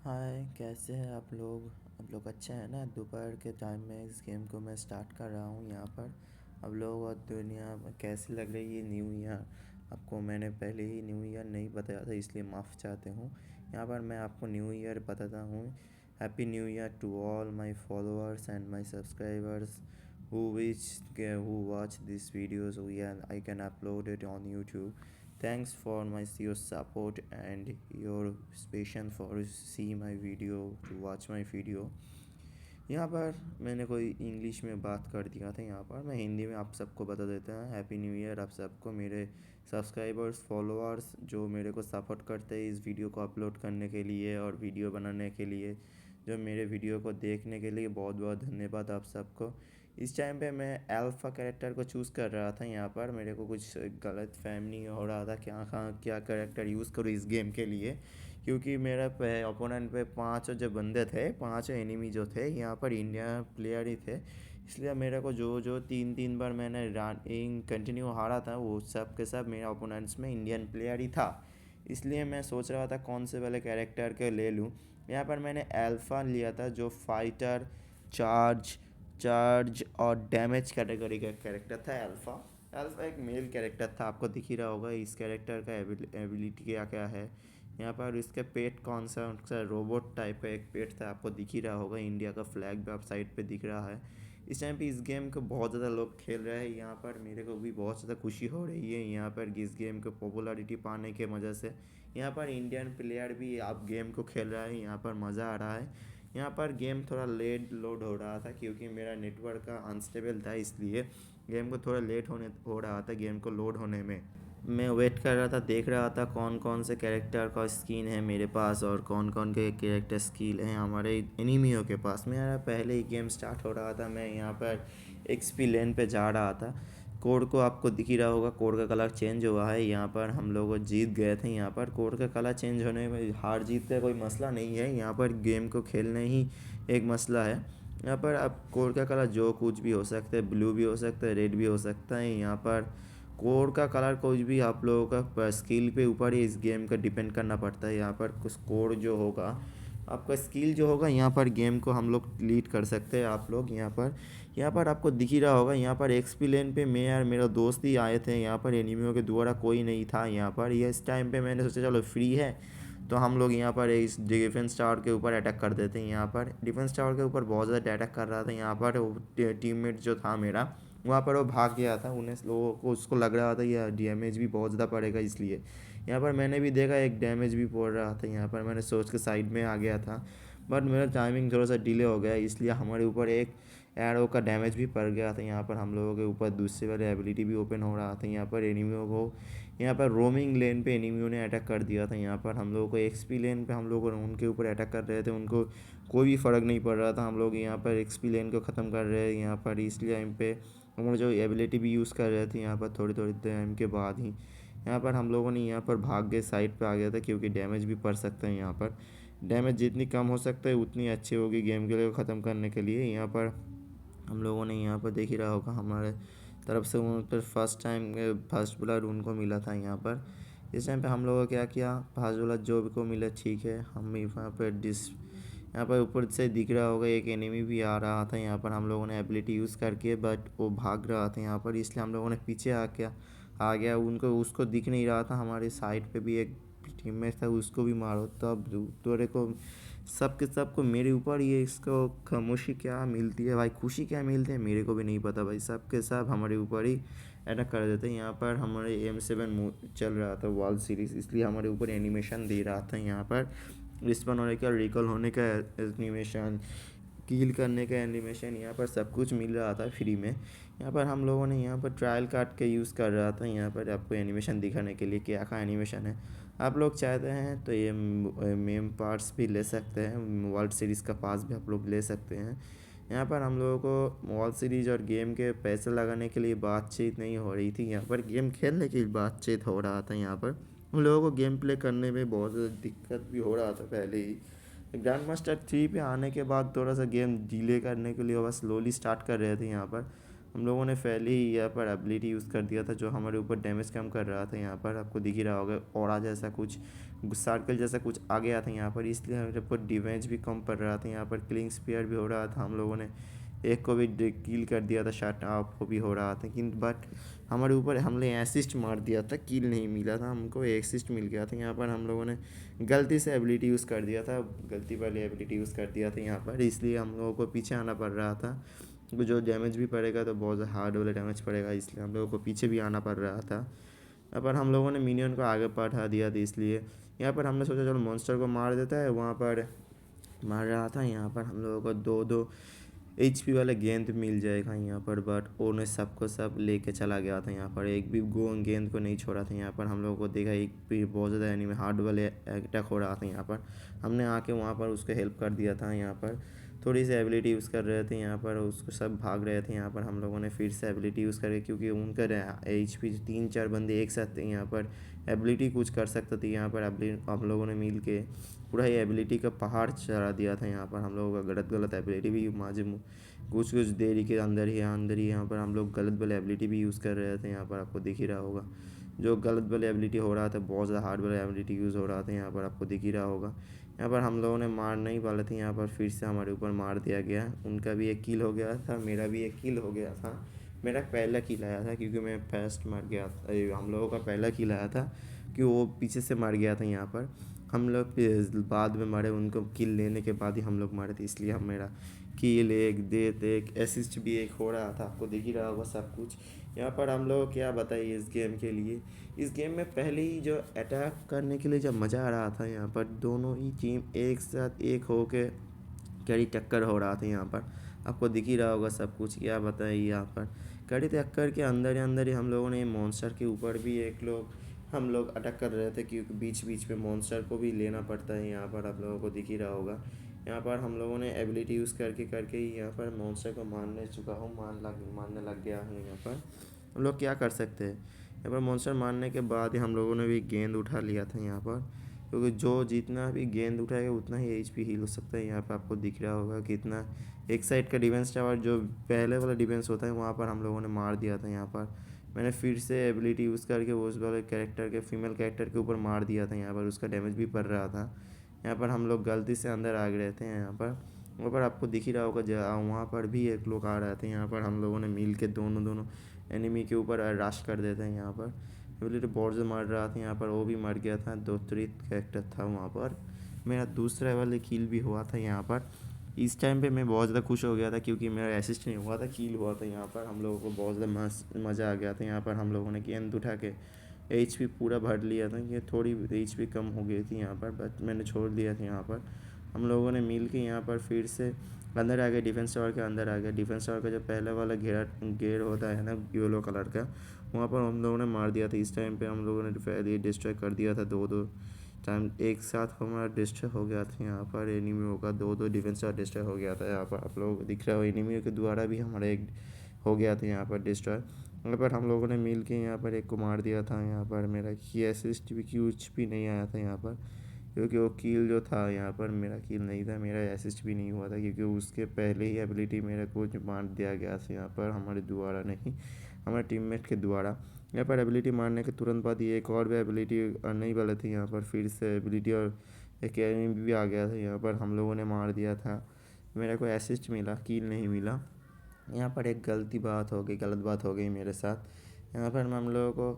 हाय, कैसे हैं आप लोग? अच्छे हैं ना? दोपहर के टाइम में इस गेम को मैं स्टार्ट कर रहा हूँ यहाँ पर। आप लोग और दुनिया में कैसी लग रही है न्यू ईयर? आपको मैंने पहले ही न्यू ईयर नहीं बताया था, इसलिए माफ़ चाहते हूँ। यहाँ पर मैं आपको न्यू ईयर बताता हूँ। Happy new year to all my followers and my subscribers who watch these videos. I can upload it on YouTube. Thanks for your support and your patience for see my video to watch my video. यहाँ पर मैंने कोई English में बात कर दिया था। यहाँ पर मैं हिंदी में आप सबको बता देता हूँ। हैप्पी न्यू ईयर आप सबको, मेरे सब्सक्राइबर्स फॉलोअर्स जो मेरे को सपोर्ट करते हैं इस वीडियो को अपलोड करने के लिए और वीडियो बनाने के लिए, जो मेरे वीडियो को देखने के लिए बहुत बहुत धन्यवाद आप सबको। इस टाइम पे मैं अल्फ़ा कैरेक्टर को चूज़ कर रहा था। यहाँ पर मेरे को कुछ गलत फहमी हो रहा था क्या कैरेक्टर यूज़ करूँ इस गेम के लिए, क्योंकि मेरा पे ओपोनेंट पे पांचों जो बंदे थे, पांचों एनिमी जो थे यहाँ पर इंडिया प्लेयर ही थे। इसलिए मेरे को जो जो तीन तीन बार मैंने रनिंग कंटिन्यू हारा था वो सब के सब मेरा ओपोनेंट्स में इंडियन प्लेयर ही था। इसलिए मैं सोच रहा था कौन से वाले कैरेक्टर के ले लूँ। यहाँ पर मैंने अल्फ़ा लिया था जो फाइटर, चार्ज चार्ज और डैमेज कैटेगरी का कैरेक्टर था। अल्फ़ा अल्फ़ा एक मेल कैरेक्टर था, आपको दिख ही रहा होगा इस कैरेक्टर का एबिलिटी क्या क्या है। यहाँ पर इसका पेट कौन सा रोबोट टाइप का एक पेट था, आपको दिख ही रहा होगा। इंडिया का फ्लैग भी आप साइड पे दिख रहा है। इस टाइम पे इस गेम को बहुत ज़्यादा लोग खेल रहे हैं। यहाँ पर मेरे को भी बहुत ज़्यादा खुशी हो रही है यहाँ पर इस गेम को पॉपुलैरिटी पाने के वजह से। यहाँ पर इंडियन प्लेयर भी आप गेम को खेल रहा है, यहाँ पर मज़ा आ रहा है। यहाँ पर गेम थोड़ा लेट लोड हो रहा था क्योंकि मेरा नेटवर्क का अनस्टेबल था, इसलिए गेम को थोड़ा लेट होने हो रहा था गेम को लोड होने में। मैं वेट कर रहा था, देख रहा था कौन कौन से कैरेक्टर का स्किन है मेरे पास और कौन कौन के कैरेक्टर स्किल हैं हमारे एनिमियों के पास। मेरा पहले ही गेम स्टार्ट हो रहा था, मैं यहाँ पर एक्सपी लेन पे जा रहा था। कोड को आपको दिख ही रहा होगा, कोड का कलर चेंज हुआ है। यहाँ पर हम लोग जीत गए थे। यहाँ पर कोड का कलर चेंज होने में हार जीत का कोई मसला नहीं है, यहाँ पर गेम को खेलने ही एक मसला है। यहाँ पर अब कोड का कलर जो कुछ भी हो सकता है, ब्लू भी हो सकता है, रेड भी हो सकता है। यहाँ पर कोड का कलर कुछ भी आप लोगों का स्किल पे ऊपर ही इस गेम का डिपेंड करना पड़ता है। यहाँ पर कुछ कोड जो होगा, आपका स्किल जो होगा, यहाँ पर गेम को हम लोग लीड कर सकते हैं। आप लोग यहाँ पर आपको दिख ही रहा होगा। यहाँ पर एक्सपी लेन पे मैं और मेरा दोस्त ही आए थे। यहाँ पर एनिमियों के द्वारा कोई नहीं था। यहाँ पर ये इस टाइम पे मैंने सोचा चलो फ्री है तो हम लोग यहाँ पर इस डिफेंस टावर के ऊपर अटैक कर देते हैं। यहाँ पर डिफेंस टावर के ऊपर बहुत ज़्यादा अटैक कर रहा था। यहाँ पर टीममेट जो था मेरा, वहाँ पर वो भाग गया था। उन्हें लोगों को उसको लग रहा था यह डैमेज भी बहुत ज़्यादा पड़ेगा, इसलिए यहाँ पर मैंने भी देखा एक डैमेज भी पड़ रहा था। यहाँ पर मैंने सोच के साइड में आ गया था, बट मेरा टाइमिंग थोड़ा सा डिले हो गया, इसलिए हमारे ऊपर एक एरो का डैमेज भी पड़ गया था। यहाँ पर हम लोगों के ऊपर दूसरे वाले एबिलिटी भी ओपन हो रहा था। यहाँ पर एनिमियों को, यहाँ पर रोमिंग लेन पे एनिमियों ने अटैक कर दिया था। यहाँ पर हम लोगों को एक्सपी लेन पे हम लोग उनके ऊपर अटैक कर रहे थे, उनको कोई भी फ़र्क नहीं पड़ रहा था। हम लोग यहाँ पर एक्सपी लेन को ख़त्म कर रहे हैं यहाँ पर, इसलिए टाइम पे हम लोग जो एबिलिटी भी यूज़ कर रहे थे यहाँ पर थोड़ी थोड़ी टाइम के बाद ही यहाँ पर हम लोगों ने यहाँ पर भाग के साइड पे आ गया था, क्योंकि डैमेज भी पड़ सकता है। यहाँ पर डैमेज जितनी कम हो सकता है उतनी अच्छी होगी गेम के लिए ख़त्म करने के लिए। यहाँ पर हम लोगों ने यहाँ पर देख ही रहा होगा हमारे तरफ से उन पर फर्स्ट ब्लड उनको मिला था। यहाँ पर इस टाइम पे हम लोगों ने क्या किया, फर्स्ट ब्लड जो भी को मिला ठीक है। हम यहाँ पर यहाँ पर ऊपर से दिख रहा होगा एक एनिमी भी आ रहा था। यहाँ पर हम लोगों ने एबिलिटी यूज़ करके, बट वो भाग रहा था यहाँ पर, इसलिए हम लोगों ने पीछे आ गया उनको, उसको दिख नहीं रहा था। हमारे साइड पे भी एक टीममेट था, उसको भी मारो तब तोरे को सबको मेरे ऊपर ये इसको खामोशी क्या मिलती है भाई, खुशी क्या मिलती है मेरे को भी नहीं पता भाई। सबके सब हमारे ऊपर ही अटैक कर देते हैं। यहाँ पर हमारे M7 चल रहा था वर्ल्ड सीरीज़, इसलिए हमारे ऊपर एनिमेशन दे रहा था। यहाँ पर रिस्पॉन होने का, रिकॉल होने का एनिमेशन, कील करने का एनिमेशन, यहाँ पर सब कुछ मिल रहा था फ्री में। यहाँ पर हम लोगों ने यहाँ पर ट्रायल कार्ड के यूज़ कर रहा था यहाँ पर आपको एनिमेशन दिखाने के लिए क्या का एनिमेशन है। आप लोग चाहते हैं तो ये मेम पार्ट्स भी ले सकते हैं, वर्ल्ड सीरीज़ का पास भी आप लोग ले सकते हैं। यहाँ पर हम लोगों को वर्ल्ड सीरीज़ और गेम के पैसे लगाने के लिए बातचीत नहीं हो रही थी, यहाँ पर गेम खेलने की बातचीत हो रहा था। यहाँ पर हम लोगों को गेम प्ले करने में बहुत ज़्यादा दिक्कत भी हो रहा था पहले ही। ग्रैंड मास्टर 3 पे आने के बाद थोड़ा सा गेम डिले करने के लिए बस स्लोली स्टार्ट कर रहे थे। यहाँ पर हम लोगों ने पहले ही यहाँ पर एबिलिटी यूज़ कर दिया था जो हमारे ऊपर डैमेज कम कर रहा था। यहाँ पर आपको दिख ही रहा होगा ऑरा जैसा कुछ सर्कल जैसा कुछ आ गया था यहाँ पर, इसलिए हमारे ऊपर डिमेज भी कम पड़ रहा था। यहाँ पर किलिंग स्पीयर भी हो रहा था, हम लोगों ने एक को भी किल कर दिया था, शट ऑफ को भी हो रहा था, किंतु बट हमारे ऊपर हमने असिस्ट मार दिया था, किल नहीं मिला था, हमको असिस्ट मिल गया था। यहाँ पर हम लोगों ने गलती से एबिलिटी यूज़ कर दिया था, गलती वाली एबिलिटी यूज़ कर दिया था यहाँ पर, इसलिए हम लोगों को पीछे आना पड़ रहा था। जो डैमेज भी पड़ेगा तो बहुत हार्ड वाला डैमेज पड़ेगा, इसलिए हम लोगों को पीछे भी आना पड़ रहा था। यहाँ पर हम लोगों ने मिनियन को आगे बढ़ा दिया था, इसलिए यहाँ पर हमने सोचा चलो मॉन्स्टर को मार देता है, वहाँ पर मार रहा था। यहाँ पर हम लोगों को 2-2 HP वाला गेंद मिल जाएगा यहाँ पर, बट उन्हें सबको सब लेके चला गया था। यहाँ पर एक भी गेंद को नहीं छोड़ा था। यहाँ पर हम लोगों को देखा एक भी बहुत ज़्यादा एनिमी हार्ड वाले अटैक हो रहा था। यहाँ पर हमने आके वहाँ पर उसको हेल्प कर दिया था। यहाँ पर थोड़ी सी एबिलिटी यूज़ कर रहे थे, यहाँ पर उसको सब भाग रहे थे। यहाँ पर हम लोगों ने फिर से एबिलिटी यूज़ करी, क्योंकि उनका HP 3-4 बंदे एक साथ थे, यहाँ पर एबिलिटी कुछ कर सकते थे। यहाँ पर हम लोगों ने मिल के पूरा ही एबिलिटी का पहाड़ चढ़ा दिया था। यहाँ पर हम लोगों का गलत गलत एबिलिटी भी माजे कुछ कुछ देरी के अंदर ही यहाँ पर हम लोग गलत वाले एबिलिटी भी यूज़ कर रहे थे। यहाँ पर आपको दिख ही रहा होगा जो गलत वाले एबिलिटी हो रहा था, बहुत ज़्यादा हार्ड वाला एबिलिटी यूज़ हो रहा था। यहाँ पर आपको दिख ही रहा होगा। यहाँ पर हम लोगों ने मार नहीं पाले थे, यहाँ पर फिर से हमारे ऊपर मार दिया गया। उनका भी एक किल हो गया था, मेरा भी एक किल हो गया था। मेरा पहला किल आया था क्योंकि मैं फर्स्ट मर गया था, हम लोगों का पहला किल आया था कि वो पीछे से मर गया था। यहाँ पर हम लोग बाद में मरे, उनको किल लेने के बाद ही हम लोग मरे थे, इसलिए हम मेरा किल एक डेथ एक असिस्ट भी एक हो रहा था, आपको दिख ही रहा होगा सब कुछ। यहाँ पर हम लोग क्या बताइए इस गेम के लिए, इस गेम में पहले ही जो अटैक करने के लिए जब मज़ा आ रहा था, यहाँ पर दोनों ही टीम एक साथ एक हो के कड़ी टक्कर हो रहा था। यहाँ पर आपको दिख ही रहा होगा सब कुछ, क्या बताइए। यहाँ पर कड़ी टक्कर के अंदर ही हम लोगों ने मॉन्स्टर के ऊपर भी हम लोग अटैक कर रहे थे, क्योंकि बीच बीच में मॉन्स्टर को भी लेना पड़ता है। यहाँ पर आप लोगों को दिख ही रहा होगा। यहाँ पर हम लोगों ने एबिलिटी यूज़ करके करके ही यहाँ पर मॉन्स्टर को मारने लग गया हूँ। यहाँ पर हम लोग क्या कर सकते हैं। यहाँ पर मॉन्स्टर मारने के बाद ही हम लोगों ने भी गेंद उठा लिया था यहाँ पर, क्योंकि जो जितना भी गेंद उठाएगा उतना ही HP हील हो सकता है। यहाँ पर आपको दिख रहा होगा कितना एक साइड का डिफेंस टावर जो पहले वाला डिफेंस होता है वहाँ पर हम लोगों ने मार दिया था। यहाँ पर मैंने फिर से एबिलिटी यूज़ करके वो उस वाले कैरेक्टर के फीमेल कैरेक्टर के ऊपर मार दिया था। यहाँ पर उसका डैमेज भी पड़ रहा था। यहाँ पर हम लोग गलती से अंदर आ गए थे। यहाँ पर वहाँ पर आपको दिख ही रहा होगा वहाँ पर भी एक लोग आ रहे थे। यहाँ पर हम लोगों ने मिल के दोनों एनिमी के ऊपर रश कर देते हैं। यहाँ पर एबिलिटी बोर्ड से मार रहा था, यहाँ पर वो भी मर गया था। 2-3 कैरेक्टर था वहाँ पर, मेरा दूसरा वाले किल भी हुआ था। यहाँ पर इस टाइम पे मैं बहुत ज़्यादा खुश हो गया था, क्योंकि मेरा असिस्ट नहीं हुआ था, किल हुआ था। यहाँ पर हम लोगों को बहुत ज़्यादा मज़ा आ गया था। यहाँ पर हम लोगों ने गेंद उठा के HP पूरा भर लिया था, ये थोड़ी HP कम हो गई थी यहाँ पर, बट मैंने छोड़ दिया था। यहाँ पर हम लोगों ने मिल के यहाँ पर फिर से अंदर आ गए, डिफेंस टावर के अंदर आ गए। डिफेंस टावर का जो पहले वाला गेर होता है ना येलो कलर का, वहाँ पर हम लोगों ने मार दिया था। इस टाइम पे हम लोगों ने डिस्ट्रॉय कर दिया था। 2-2 टाइम एक साथ हमारा डिस्ट्रॉय हो गया था। यहाँ पर एनिमियों का 2-2 डिफेंस टावर डिस्ट्रॉय हो गया था। यहाँ पर आप लोग दिख रहा हो एनिमियों के द्वारा भी हमारा एक हो गया था यहाँ पर डिस्ट्रॉय। यहाँ पर हम लोगों ने मिल के यहाँ पर एक को मार दिया था। यहाँ पर मेरा की असिस्ट भी कुछ भी नहीं आया था यहाँ पर, क्योंकि वो किल जो था यहाँ पर मेरा किल नहीं था, मेरा असिस्ट भी नहीं हुआ था, क्योंकि उसके पहले ही एबिलिटी मेरे को मार दिया गया था यहाँ पर, हमारे द्वारा नहीं, हमारे टीममेट के द्वारा। यहाँ पर एबिलिटी मारने के तुरंत बाद ही एक और भी एबिलिटी नहीं वाले थे। यहाँ पर फिर से एबिलिटी और एक एनिमी भी आ गया था। यहाँ पर हम लोगों ने मार दिया था, मेरे को असिस्ट मिला, किल नहीं मिला। यहाँ पर एक गलत बात हो गई मेरे साथ। यहाँ पर हम लोगों को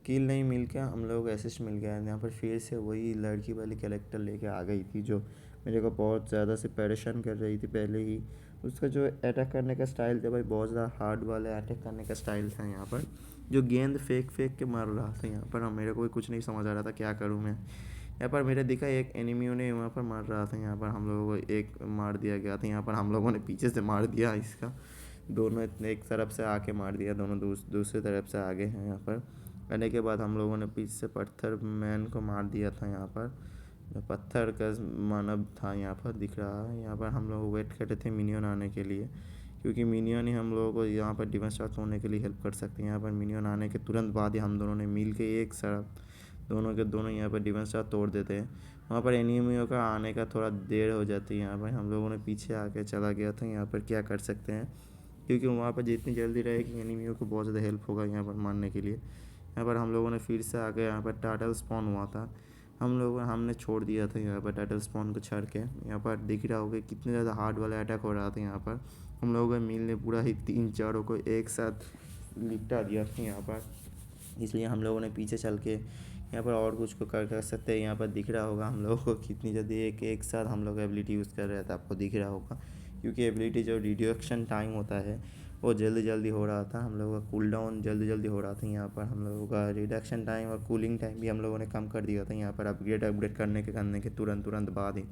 किल नहीं मिल के हम लोगों को असिस्ट मिल गया। यहाँ पर फिर से वही लड़की वाली कैरेक्टर लेके आ गई थी, जो मेरे को बहुत ज़्यादा से परेशान कर रही थी पहले ही। उसका जो अटैक करने का स्टाइल था भाई, बहुत ज़्यादा हार्ड वाला अटैक करने का स्टाइल था। यहाँ पर जो गेंद फेंक के मार रहा था यहाँ पर, मेरे को कुछ नहीं समझ आ रहा था क्या करूँ मैं। यहाँ पर मेरे दिखा एक एनिमियों ने वहाँ पर मार रहा था। यहाँ पर हम लोगों को एक मार दिया गया था। यहाँ पर हम लोगों ने पीछे से मार दिया इसका, दोनों एक तरफ से आके मार दिया, दोनों दूसरी तरफ से आगे हैं। यहाँ पर करने के बाद हम लोगों ने पीछे से पत्थर मैन को मार दिया था। यहाँ पर जो पत्थर का मानव था यहाँ पर दिख रहा है। यहाँ पर हम लोग वेट करते थे मिनियन आने के लिए, क्योंकि मिनियन ही हम लोगों को यहाँ पर डिफेंस टावर तोड़ने के लिए हेल्प कर सकते हैं। यहाँ पर मिनियन आने के तुरंत बाद ही हम दोनों ने मिल के एक साथ दोनों के दोनों यहाँ पर डिफेंस टावर तोड़ देते हैं। वहाँ पर एनिमियों का आने का थोड़ा देर हो जाती है। यहाँ पर हम लोगों ने पीछे आके चला गया था। यहाँ पर क्या कर सकते हैं, क्योंकि वहाँ पर जितनी जल्दी रहेगी एनिमियों को बहुत ज़्यादा हेल्प होगा यहाँ पर मारने के लिए। यहाँ पर हम लोगों ने फिर से आगे यहाँ पर टार्टल स्पॉन हुआ था, हमने छोड़ दिया था यहाँ पर टार्टल स्पॉन को छड़ के। यहाँ पर दिख रहा होगा कितने ज़्यादा हार्ड वाला अटैक हो रहा था। यहाँ पर हम लोगों के मील ने पूरा ही 3-4 को एक साथ लिपटा दिया था यहाँ पर, इसलिए हम लोगों ने पीछे चल के यहाँ पर और कुछ को कर सकते हैं। यहाँ पर दिख रहा होगा हम लोगों को कितनी जल्दी एक साथ हम लोग एबिलिटी यूज़ कर रहे थे, आपको दिख रहा होगा। क्योंकि एबिलिटी जो रिडक्शन टाइम होता है वो जल्दी जल्दी हो रहा था, हम लोगों का कूल डाउन जल्दी जल्दी हो रहा था। यहाँ पर हम लोगों का रिडक्शन टाइम और कूलिंग टाइम भी हम लोगों ने कम कर दिया था यहाँ पर अपग्रेड करने के तुरंत बाद ही।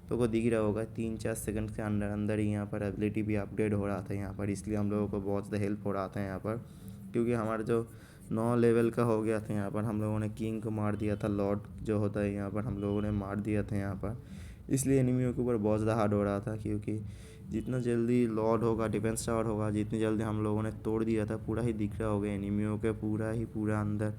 तो वो दिख रहा होगा 3-4 सेकंड के अंदर अंदर ही यहाँ पर एबिलिटी भी अपग्रेड हो रहा था यहाँ पर, इसलिए हम लोगों को बहुत ज़्यादा हेल्प हो रहा था यहाँ पर। क्योंकि हमारा जो 9 लेवल का हो गया था यहाँ पर, हम लोगों ने किंग को मार दिया था, लॉर्ड जो होता है यहाँ पर हम लोगों ने मार दिया था यहाँ पर। इसलिए एनिमियों के ऊपर बहुत ज़्यादा हार्ड हो रहा था, क्योंकि जितना जल्दी लॉर्ड होगा, डिफेंस टावर होगा, जितनी जल्दी हम लोगों ने तोड़ दिया था, पूरा ही दिख रहा होगा एनिमियों के पूरा अंदर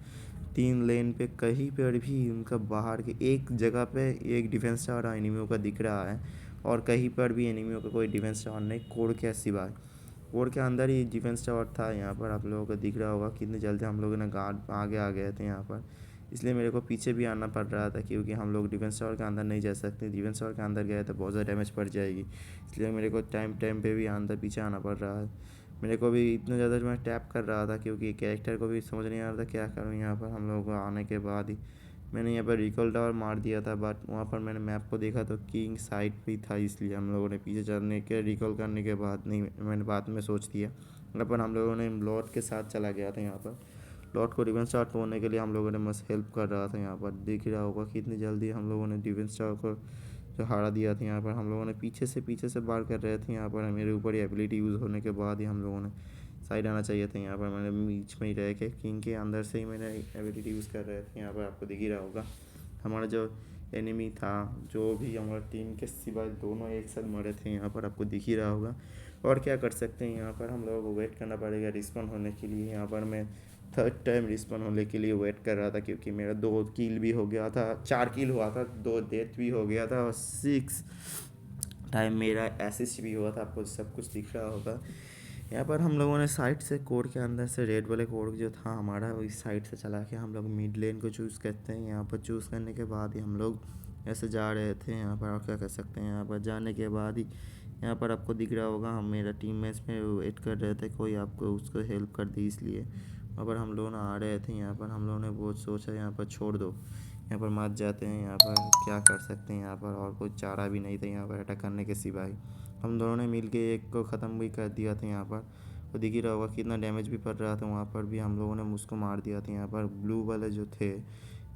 3 लेन पे कहीं पर भी उनका बाहर के एक जगह पे एक डिफेंस टावर एनिमियों का दिख रहा है, और कहीं पर भी एनिमियों का कोई डिफेंस टावर नहीं, कोड के सिवाय कोड के अंदर ही डिफेंस टावर था। यहाँ पर आप लोगों को दिख रहा होगा कितनी जल्दी हम लोगों ने गार्ड आगे आ गए थे यहाँ पर। इसलिए मेरे को पीछे भी आना पड़ रहा था, क्योंकि हम लोग डिफेंस टावर के अंदर नहीं जा सकते, डिफेंस टावर के अंदर गए तो बहुत ज़्यादा डैमेज पड़ जाएगी। इसलिए मेरे को टाइम पे भी अंदर पीछे आना पड़ रहा है। मेरे को भी इतना ज़्यादा मैं टैप कर रहा था, क्योंकि कैरेक्टर को भी समझ नहीं आ रहा था क्या करूँ। यहाँ पर हम लोगों को आने के बाद ही मैंने यहाँ पर रिकॉल टावर मार दिया था, बट वहाँ पर मैंने मैप को देखा तो किंग साइड पे ही था, इसलिए हम लोगों ने पीछे चलने के रिकॉल करने के बाद नहीं, मैंने बाद में सोच दिया। पर हम लोगों ने लॉर्ड के साथ चला गया था यहाँ पर, लॉर्ड को डिफेंस टावर तोड़ने के लिए हम लोगों ने मस्त हेल्प कर रहा था। यहाँ पर दिख रहा होगा कितनी जल्दी हम लोगों ने डिफेंस टावर को जो हारा दिया था। यहाँ पर हम लोगों ने पीछे से वार कर रहे थे यहाँ पर, मेरे ऊपर ही एबिलिटी यूज़ होने के बाद ही हम लोगों ने साइड आना चाहिए था। यहाँ पर मैंने बीच में ही रह के किंग के अंदर से ही मैंने एबिलिटी यूज़ कर रहे थे। यहाँ पर आपको दिख ही रहा होगा हमारा जो एनिमी था, जो भी हमारा टीम के सिवाय दोनों एक साथ मरे थे यहाँ पर, आपको दिख ही रहा होगा। और क्या कर सकते हैं, यहाँ पर हम लोगों को वेट करना पड़ेगा रिस्पॉन होने के लिए। यहाँ पर मैं थर्ड टाइम रिस्पॉन होने के लिए वेट कर रहा था, क्योंकि मेरा 2 किल भी हो गया था, 4 किल हुआ था, 2 डेथ भी हो गया था, और 6 टाइम मेरा असिस्ट भी हुआ था। आपको सब कुछ दिख रहा होगा। यहाँ पर हम लोगों ने साइड से कोड के अंदर से रेड वाले कोड जो था हमारा, इस साइड से चला के हम लोग मिड लेन को चूज़ करते हैं। यहाँ पर चूज़ करने के बाद ही हम लोग ऐसे जा रहे थे यहाँ पर, और क्या कर सकते हैं। यहाँ पर जाने के बाद ही यहाँ पर आपको दिख रहा होगा हम मेरा टीम मैच में वेट कर रहे थे, कोई आपको उसको हेल्प कर दी, इसलिए वहाँ पर हम लोग आ रहे थे। यहाँ पर हम लोगों ने बहुत सोचा यहाँ पर छोड़ दो, यहाँ पर मत जाते हैं, यहाँ पर क्या कर सकते हैं। यहाँ पर और कोई चारा भी नहीं था यहाँ पर अटैक करने के सिवाय। हम दोनों ने मिल के एक को ख़त्म भी कर दिया था यहाँ पर। तो दिख ही रहा होगा कितना डैमेज भी पड़ रहा था, वहाँ पर भी हम लोगों ने उसको मार दिया था। यहाँ पर ब्लू वाले जो थे,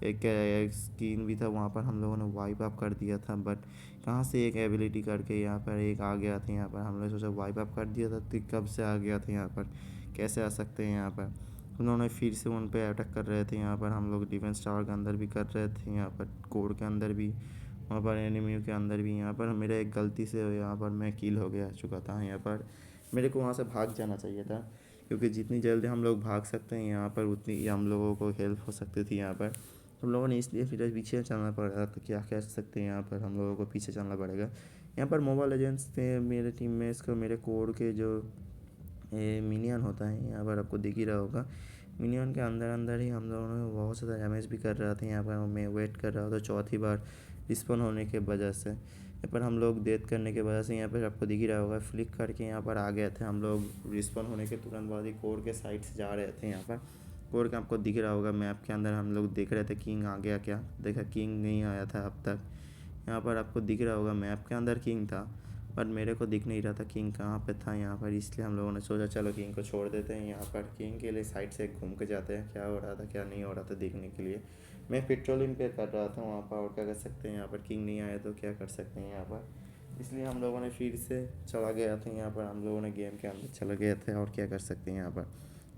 एक स्किन भी था, वहाँ पर हम लोगों ने वाइप अप कर दिया था। बट कहाँ से एक एबिलिटी करके यहाँ पर एक आ गया था। यहाँ पर हमने सोचा वाइप अप कर दिया था, तो कब से आ गया था यहाँ पर, कैसे आ सकते हैं यहाँ पर। उन्होंने फिर से उन पे अटैक कर रहे थे। यहाँ पर हम लोग डिफेंस टावर के अंदर भी कर रहे थे, यहाँ पर कोड के अंदर भी, वहाँ पर एनिमियों के अंदर भी। यहाँ पर मेरे एक गलती से यहाँ पर मैं किल हो गया चुका था। यहाँ पर मेरे को वहाँ से भाग जाना चाहिए था, क्योंकि जितनी जल्दी हम लोग भाग सकते हैं यहाँ पर, उतनी ही हम लोगों को हेल्प हो सकती थी यहाँ पर। हम लोगों ने इसलिए फिर पीछे चलना पड़ रहा, तो क्या कह सकते हैं, यहाँ पर हम लोगों को पीछे चलना पड़ेगा। यहाँ पर मोबाइल लेजेंड्स थे मेरे टीम में, इसको मेरे कोड के जो मिनियन होता है यहाँ पर आपको दिख ही रहा होगा। मिनियन के अंदर अंदर ही हम लोगों ने बहुत ज़्यादा डैमेज भी कर रहा था। यहाँ पर मैं वेट कर रहा था चौथी बार रिस्पॉन होने के वजह से। यहाँ पर हम लोग डेथ करने के वजह से यहाँ पर आपको दिख ही रहा होगा फ्लिक करके यहाँ पर आ गए थे हम लोग। रिस्पॉन होने के तुरंत बाद ही कोर के साइड से जा रहे थे। यहाँ पर कोर के आपको दिख रहा होगा मैप के अंदर हम लोग देख रहे थे किंग आ गया क्या, देखा किंग नहीं आया था अब तक। यहाँ पर आपको दिख रहा होगा मैप के अंदर किंग था, बट मेरे को दिख नहीं रहा था किंग कहाँ पे था यहाँ पर। इसलिए हम लोगों ने सोचा चलो किंग को छोड़ देते हैं। यहाँ पर किंग के लिए साइड से घूम के जाते हैं, क्या हो रहा था क्या नहीं हो रहा था देखने के लिए। मैं पेट्रोलिंग पे कर रहा था वहाँ पर, और क्या कर सकते हैं, यहाँ पर किंग नहीं आया तो क्या कर सकते हैं यहाँ पर। इसलिए हम लोगों ने फिर से चला गया था यहाँ पर, हम लोगों ने गेम के अंदर चले गए थे, और क्या कर सकते हैं यहाँ पर।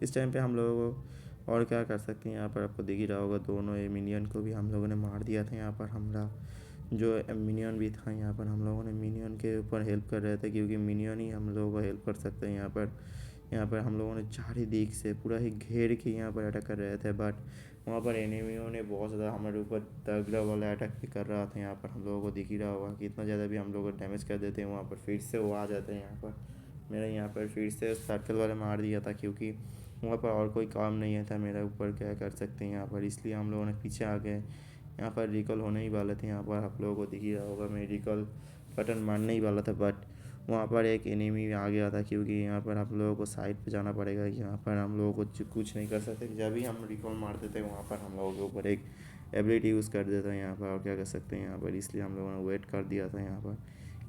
इस टाइम पे हम लोगों को और क्या कर सकते हैं, यहाँ पर आपको दिख ही रहा होगा दोनों मिनियन को भी हम लोगों ने मार दिया था। यहाँ पर हमारा जो मिनियन भी था, यहाँ पर हम लोगों ने मिनियन के ऊपर हेल्प कर रहे थे, क्योंकि मिनियन ही हम लोगों को हेल्प कर सकते हैं यहाँ पर हम लोगों ने चारों दिख से पूरा ही घेर के यहाँ पर अटैक कर रहे थे। बट वहाँ पर एनिमियों ने बहुत ज़्यादा हमारे ऊपर तगड़ा वाला अटैक भी कर रहा था। यहाँ पर हम लोगों को दिख ही रहा होगा कि इतना ज़्यादा भी हम लोग डैमेज कर देते हैं, वहाँ पर फिर से वो आ जाते हैं यहाँ पर। मेरा यहाँ पर फिर से सर्कल वाला मार दिया था, क्योंकि वहाँ पर और कोई काम नहीं है था मेरा ऊपर, क्या कर सकते हैं यहाँ पर, इसलिए हम लोगों ने पीछे आ गए। यहाँ पर रिकॉल होने ही वाले थे, यहाँ पर आप लोगों को दिख ही रहा होगा मैं रिकॉल बटन मारने ही वाला था, बट वहाँ पर एक एनिमी आ गया था, क्योंकि यहाँ पर आप लोगों को साइड पे जाना पड़ेगा। यहाँ पर हम लोगों को कुछ नहीं कर सकते, जब भी हम रिकॉल मारते थे वहाँ पर हम लोगों के ऊपर एक एबिलिटी यूज़ कर देता है यहाँ पर, और क्या कर सकते हैं यहाँ पर, इसलिए हम लोगों ने वेट कर दिया था यहाँ पर।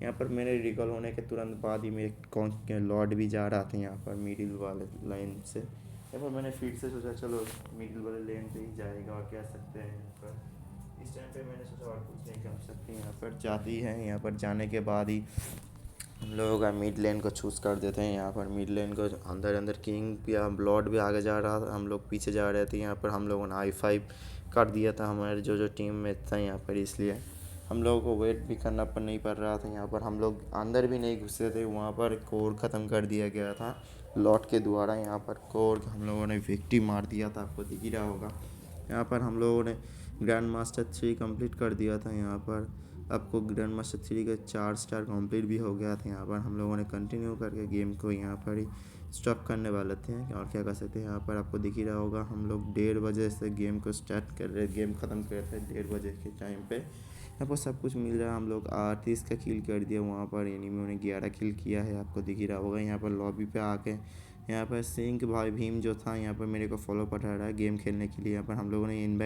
यहाँ पर मेरे रिकॉल होने के तुरंत बाद ही मेरे कौन लॉर्ड भी जा रहा था यहाँ पर मिडिल वाले लाइन से। यहाँ पर मैंने फिर से सोचा चलो मिडिल वाले लेन पे ही जाएगा, और क्या सकते हैं यहाँ पर। इस टाइम पे मैंने सोचा और कुछ नहीं कर सकते, यहाँ पर जाती है। यहाँ पर जाने के बाद ही हम लोग का मिड लेन को चूज़ कर देते हैं। यहाँ पर मिड लेन को अंदर अंदर किंग या लॉर्ड भी आगे जा रहा था, हम लोग पीछे जा रहे थे। यहाँ पर हम लोगों ने i5 कर दिया था हमारे जो टीम में था यहाँ पर, इसलिए हम लोगों को वेट भी करना पर नहीं पड़ रहा था। यहाँ पर हम लोग अंदर भी नहीं घुसे थे, वहाँ पर कोर ख़त्म कर दिया गया था लॉर्ड के द्वारा। यहाँ पर कोर हम लोगों ने विक्ट्री मार दिया था, आपको दिख ही रहा होगा। यहाँ पर हम लोगों ने ग्रैंड मास्टर 3 कंप्लीट कर दिया था। यहाँ पर आपको ग्रैंड मास्टर 3 का 4 स्टार कंप्लीट भी हो गया था। यहाँ पर हम लोगों ने कंटिन्यू करके गेम को यहाँ पर ही स्टॉप करने वाले थे, और क्या कर सकते हैं। यहाँ पर आपको दिख ही रहा होगा हम लोग 1:30 से गेम को स्टार्ट कर रहे, गेम ख़त्म कर रहे थे 1:30 के टाइम पे। यहाँ पर सब कुछ मिल रहा है, हम लोग 38 का किल कर दिया, वहाँ पर एनिमियों ने 11 किल किया है, आपको दिख ही रहा होगा। यहाँ पर लॉबी पे आके यहाँ पर सिंक भाई भीम जो था यहाँ पर मेरे को फॉलो पढ़ा रहा है गेम खेलने के लिए। यहाँ पर हम लोगों ने इनवाइट